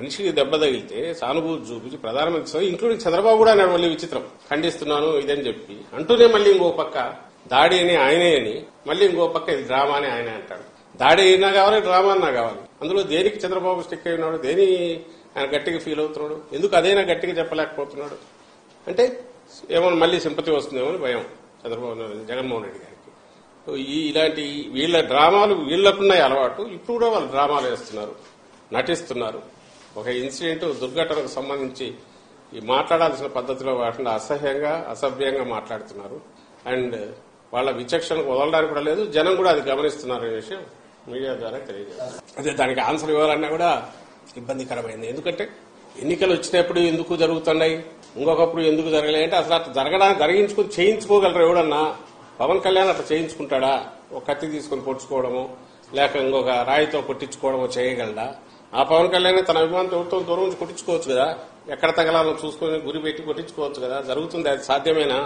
మనిషికి దెబ్బ తగిలితే సానుభూతి చూపించి ప్రధానమంత్రి ఇంక్లూడింగ్ చంద్రబాబు కూడా అన్నాడు మళ్ళీ విచిత్రం, ఖండిస్తున్నాను ఇదని చెప్పి అంటూనే మళ్ళీ ఇంకో పక్క దాడి అని ఆయనే అని మళ్ళీ ఇంకో పక్క ఇది డ్రామా అని ఆయనే అంటాడు. దాడి అయినా కావాలి, డ్రామా అన్నా కావాలి. అందులో దేనికి చంద్రబాబు స్టిక్ అయి ఉన్నాడు, దేని ఆయన గట్టిగా ఫీల్ అవుతున్నాడు, ఎందుకు అదైనా గట్టిగా చెప్పలేకపోతున్నాడు అంటే ఏమో మళ్ళీ సింపతి వస్తుందేమో అని భయం చంద్రబాబు జగన్మోహన్ రెడ్డి గారికి. ఇలాంటి వీళ్ళ డ్రామాలు వీళ్లకున్నాయి అలవాటు. ఇప్పుడు కూడా వాళ్ళు డ్రామాలు వేస్తున్నారు, నటిస్తున్నారు. ఒక ఇన్సిడెంట్ దుర్ఘటనకు సంబంధించి ఈ మాట్లాడాల్సిన పద్ధతిలో వాటిని అసహ్యంగా అసభ్యంగా మాట్లాడుతున్నారు. అండ్ వాళ్ళ విచక్షణకు వదలడానికి కూడా లేదు, జనం కూడా అది గమనిస్తున్నారు అనే విషయం మీడియా ద్వారా తెలియజేస్తారు. అదే దానికి ఆన్సర్ ఇవ్వాలన్నా కూడా ఇబ్బందికరమైంది. ఎందుకంటే ఎన్నికలు వచ్చినప్పుడు ఎందుకు జరుగుతున్నాయి, ఇంకొకప్పుడు ఎందుకు జరగలే అంటే అసలు అట్లా జరిగించుకుని చేయించుకోగలరు ఎవడన్నా? పవన్ కళ్యాణ్ అట్లా చేయించుకుంటాడా? ఒక కత్తి తీసుకుని పొడుచుకోవడమో లేక ఇంకొక రాయితో కొట్టించుకోవడమో చేయగలడా? ఆ పవన్ కళ్యాణ్ తన అభిమానంతో ఎవరితో దూరం నుంచి కొట్టించుకోవచ్చు కదా, ఎక్కడ తగలాలో చూసుకుని గురి పెట్టి కొట్టించుకోవచ్చు కదా. జరుగుతుంది, అది సాధ్యమేనా?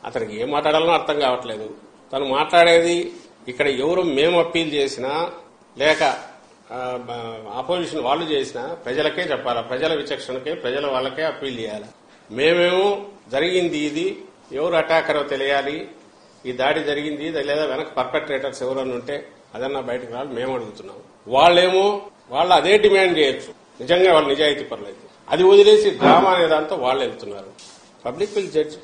అతనికి ఏం మాట్లాడాలో అర్థం కావట్లేదు. తను మాట్లాడేది ఇక్కడ ఎవరు మేము అప్పీల్ చేసినా లేక ఆపోజిషన్ వాళ్ళు చేసినా ప్రజలకే చెప్పాలా, ప్రజల విచక్షణకే ప్రజల వాళ్ళకే అప్పీల్ చేయాలి. మేమేమో జరిగింది ఇది, ఎవరు అటాకరో తెలియాలి, ఈ దాడి జరిగింది లేదా వెనక పర్పెట్రేటర్స్ ఎవరన్నా ఉంటే అదన్నా బయటకు రావాలి మేము అడుగుతున్నాం. వాళ్ళేమో వాళ్ళు అదే డిమాండ్ చేయొచ్చు నిజంగా వాళ్ళు నిజాయితీ పరులైతే. అది వదిలేసి డ్రామా అనే దాంతో వాళ్ళు వెళ్తున్నారు. Public will judge.